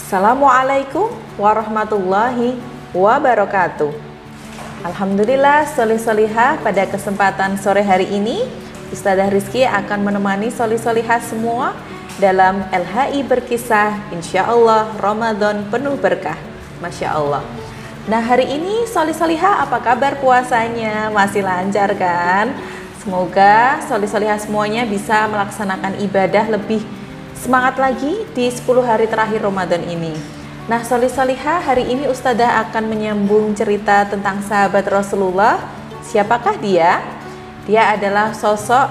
Assalamualaikum warahmatullahi wabarakatuh. Alhamdulillah, solih-solihah, pada kesempatan sore hari ini Ustadzah Rizky akan menemani solih-solihah semua dalam LHI Berkisah, insya Allah Ramadan penuh berkah. Masya Allah. Nah, hari ini solih-solihah, apa kabar puasanya? Masih lancar kan? Semoga solih-solihah semuanya bisa melaksanakan ibadah lebih semangat lagi di 10 hari terakhir Ramadan ini. Nah, solih-solihah, hari ini Ustadzah akan menyambung cerita tentang sahabat Rasulullah. Siapakah dia? Dia adalah sosok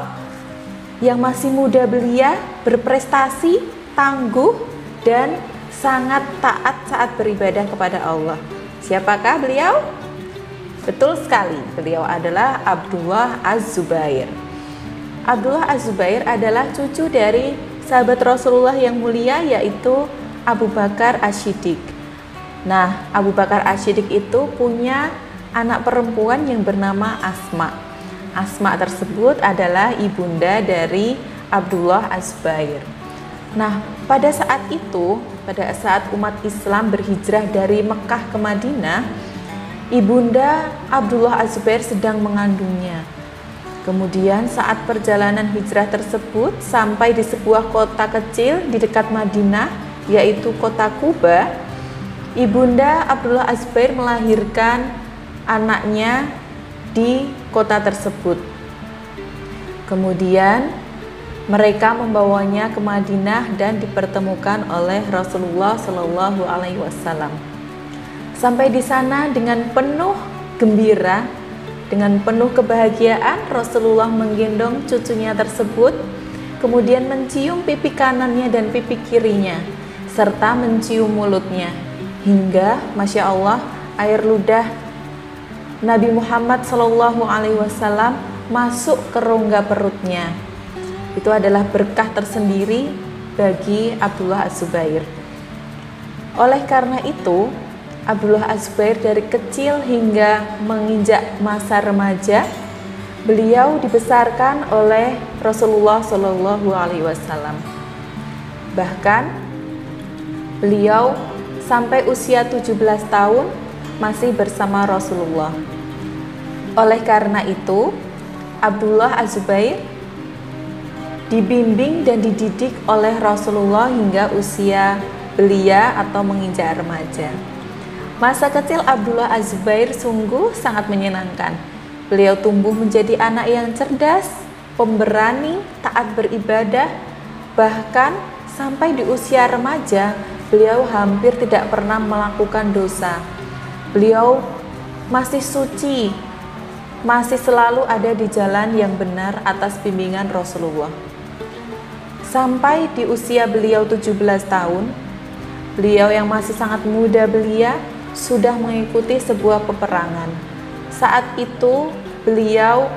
yang masih muda belia, berprestasi, tangguh, dan sangat taat saat beribadah kepada Allah. Siapakah beliau? Betul sekali, beliau adalah Abdullah Az-Zubair. Abdullah Az-Zubair adalah cucu dari sahabat Rasulullah yang mulia, yaitu Abu Bakar As-Siddiq. Nah, Abu Bakar As-Siddiq itu punya anak perempuan yang bernama Asma. Asma tersebut adalah ibunda dari Abdullah Az-Zubair. Nah, pada saat itu, pada saat umat Islam berhijrah dari Mekah ke Madinah, ibunda Abdullah Az-Zubair sedang mengandungnya. Kemudian saat perjalanan hijrah tersebut sampai di sebuah kota kecil di dekat Madinah, yaitu kota Kuba, ibunda Abdullah Az-Zubair melahirkan anaknya di kota tersebut. Kemudian mereka membawanya ke Madinah dan dipertemukan oleh Rasulullah Shallallahu Alaihi Wasallam. Sampai di sana dengan penuh gembira, dengan penuh kebahagiaan, Rasulullah menggendong cucunya tersebut, kemudian mencium pipi kanannya dan pipi kirinya, serta mencium mulutnya, hingga Masya Allah, air ludah Nabi Muhammad SAW masuk ke rongga perutnya. Itu adalah berkah tersendiri bagi Abdullah Az-Zubair. Oleh karena itu, Abdullah Az-Zubair dari kecil hingga menginjak masa remaja, beliau dibesarkan oleh Rasulullah Shallallahu Alaihi Wasallam. Bahkan beliau sampai usia 17 tahun masih bersama Rasulullah. Oleh karena itu, Abdullah Az-Zubair dibimbing dan dididik oleh Rasulullah hingga usia belia atau menginjak remaja. Masa kecil Abdullah Az-Zubair sungguh sangat menyenangkan. Beliau tumbuh menjadi anak yang cerdas, pemberani, taat beribadah, bahkan sampai di usia remaja, beliau hampir tidak pernah melakukan dosa. Beliau masih suci, masih selalu ada di jalan yang benar atas bimbingan Rasulullah. Sampai di usia beliau 17 tahun, beliau yang masih sangat muda belia sudah mengikuti sebuah peperangan. Saat itu beliau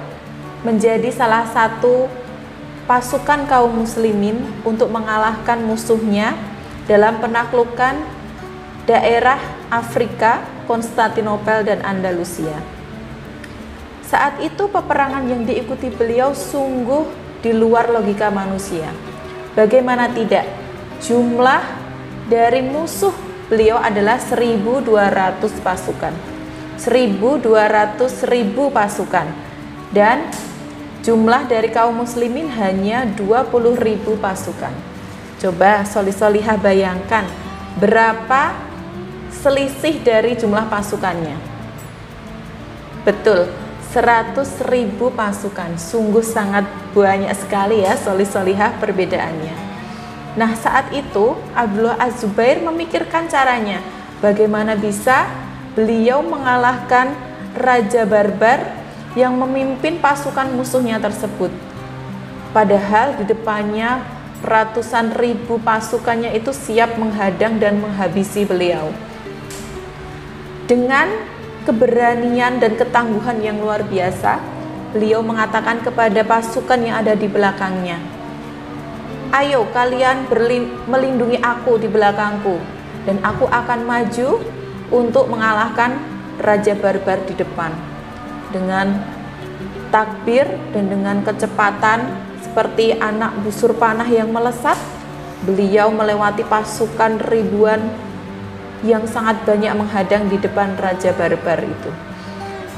menjadi salah satu pasukan kaum muslimin untuk mengalahkan musuhnya dalam penaklukan daerah Afrika, Konstantinopel dan Andalusia. Saat itu peperangan yang diikuti beliau sungguh di luar logika manusia. Bagaimana tidak? Jumlah dari musuh beliau adalah 1.200 pasukan. 1.200 pasukan. Dan jumlah dari kaum muslimin hanya 20.000 pasukan. Coba solih-solihah bayangkan berapa selisih dari jumlah pasukannya. Betul, 100.000 pasukan. Sungguh sangat banyak sekali ya solih-solihah perbedaannya. Nah, saat itu Abdullah Az-Zubair memikirkan caranya bagaimana bisa beliau mengalahkan raja barbar yang memimpin pasukan musuhnya tersebut. Padahal di depannya ratusan ribu pasukannya itu siap menghadang dan menghabisi beliau. Dengan keberanian dan ketangguhan yang luar biasa, beliau mengatakan kepada pasukan yang ada di belakangnya, "Ayo kalian melindungi aku di belakangku, dan aku akan maju untuk mengalahkan raja barbar di depan." Dengan takbir dan dengan kecepatan seperti anak busur panah yang melesat, beliau melewati pasukan ribuan yang sangat banyak menghadang di depan Raja Barbar itu.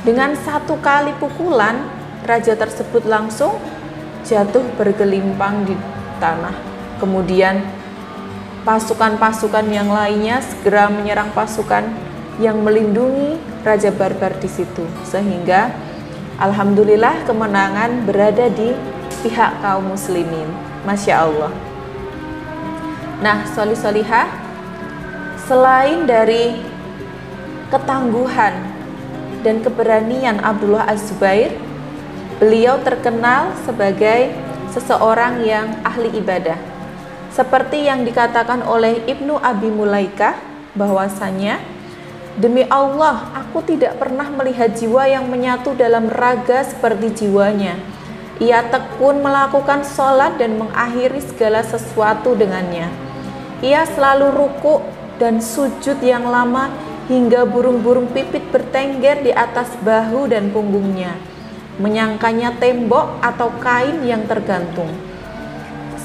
Dengan satu kali pukulan, raja tersebut langsung jatuh bergelimpang di tanah. Kemudian pasukan-pasukan yang lainnya segera menyerang pasukan yang melindungi Raja Barbar di situ, sehingga alhamdulillah kemenangan berada di pihak kaum muslimin. Masya Allah. Nah, sholih-sholihah, selain dari ketangguhan dan keberanian Abdullah Az-Zubair, beliau terkenal sebagai seseorang yang ahli ibadah. Seperti yang dikatakan oleh Ibnu Abi Mulaikah, bahwasanya, demi Allah, aku tidak pernah melihat jiwa yang menyatu dalam raga seperti jiwanya. Ia tekun melakukan sholat dan mengakhiri segala sesuatu dengannya. Ia selalu ruku dan sujud yang lama hingga burung-burung pipit bertengger di atas bahu dan punggungnya, menyangkanya tembok atau kain yang tergantung.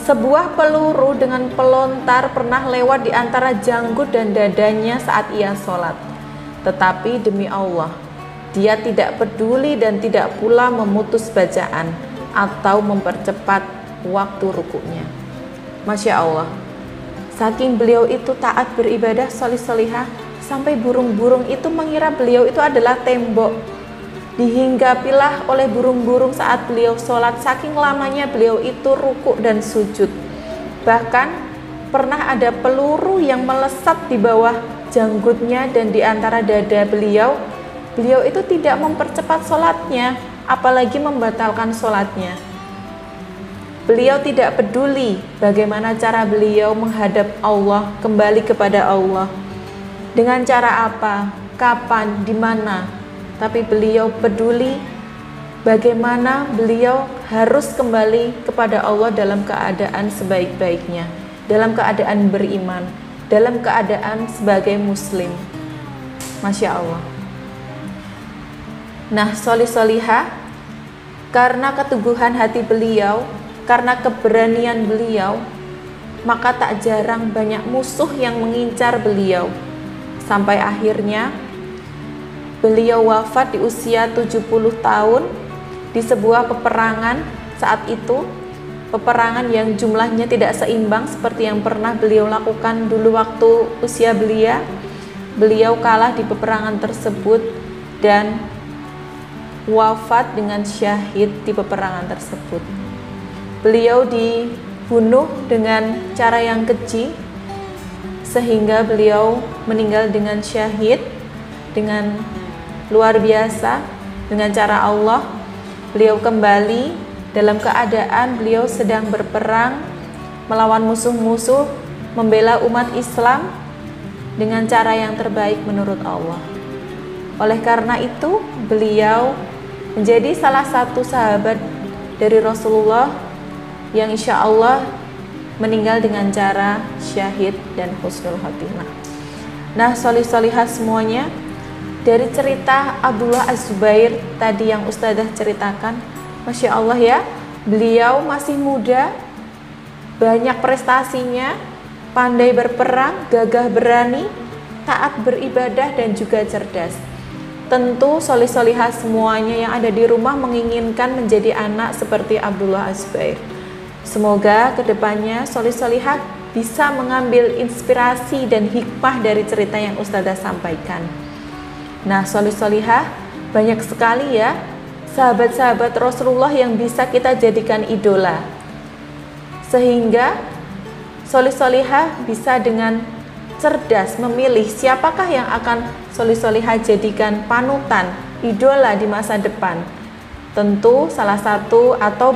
Sebuah peluru dengan pelontar pernah lewat di antara janggut dan dadanya saat ia sholat. Tetapi demi Allah, dia tidak peduli dan tidak pula memutus bacaan atau mempercepat waktu rukuknya. Masya Allah, saking beliau itu taat beribadah, sholih-sholihah, sampai burung-burung itu mengira beliau itu adalah tembok. Dihinggapilah oleh burung-burung saat beliau sholat, saking lamanya beliau itu rukuk dan sujud. Bahkan pernah ada peluru yang melesat di bawah janggutnya dan di antara dada beliau. Beliau itu tidak mempercepat sholatnya, apalagi membatalkan sholatnya. Beliau tidak peduli bagaimana cara beliau menghadap Allah, kembali kepada Allah, dengan cara apa, kapan, di mana. Tapi beliau peduli bagaimana beliau harus kembali kepada Allah dalam keadaan sebaik-baiknya, dalam keadaan beriman, dalam keadaan sebagai muslim. Masya Allah. Nah, sholih-sholihah, karena keteguhan hati beliau, karena keberanian beliau, maka tak jarang banyak musuh yang mengincar beliau. Sampai akhirnya beliau wafat di usia 70 tahun di sebuah peperangan. Saat itu peperangan yang jumlahnya tidak seimbang seperti yang pernah beliau lakukan dulu waktu usia belia. Beliau kalah di peperangan tersebut dan wafat dengan syahid di peperangan tersebut. Beliau dibunuh dengan cara yang keji, sehingga beliau meninggal dengan syahid, dengan luar biasa, dengan cara Allah. Beliau kembali dalam keadaan beliau sedang berperang melawan musuh-musuh, membela umat Islam dengan cara yang terbaik menurut Allah. Oleh karena itu, beliau menjadi salah satu sahabat dari Rasulullah yang insya Allah meninggal dengan cara syahid dan husnul khotimah. Nah, sholih-sholihah semuanya, dari cerita Abdullah Az-Zubair tadi yang Ustadzah ceritakan, Masya Allah ya, beliau masih muda, banyak prestasinya, pandai berperang, gagah berani, taat beribadah dan juga cerdas. Tentu sholih-sholihah semuanya yang ada di rumah menginginkan menjadi anak seperti Abdullah Az-Zubair. Semoga kedepannya sholih-sholihah bisa mengambil inspirasi dan hikmah dari cerita yang Ustadzah sampaikan. Nah, sholih-sholihah, banyak sekali ya sahabat-sahabat Rasulullah yang bisa kita jadikan idola, sehingga sholih-sholihah bisa dengan cerdas memilih siapakah yang akan sholih-sholihah jadikan panutan, idola di masa depan. Tentu salah satu atau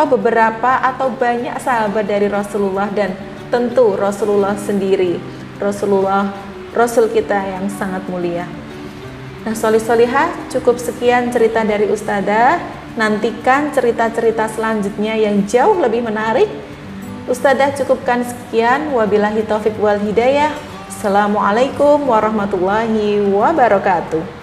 beberapa atau banyak sahabat dari Rasulullah, dan tentu Rasulullah sendiri, Rasul kita yang sangat mulia. Nah, sholih-sholihah, cukup sekian cerita dari Ustadzah. Nantikan cerita-cerita selanjutnya yang jauh lebih menarik. Ustadzah cukupkan sekian. Wabillahi taufiq wal hidayah. Assalamualaikum warahmatullahi wabarakatuh.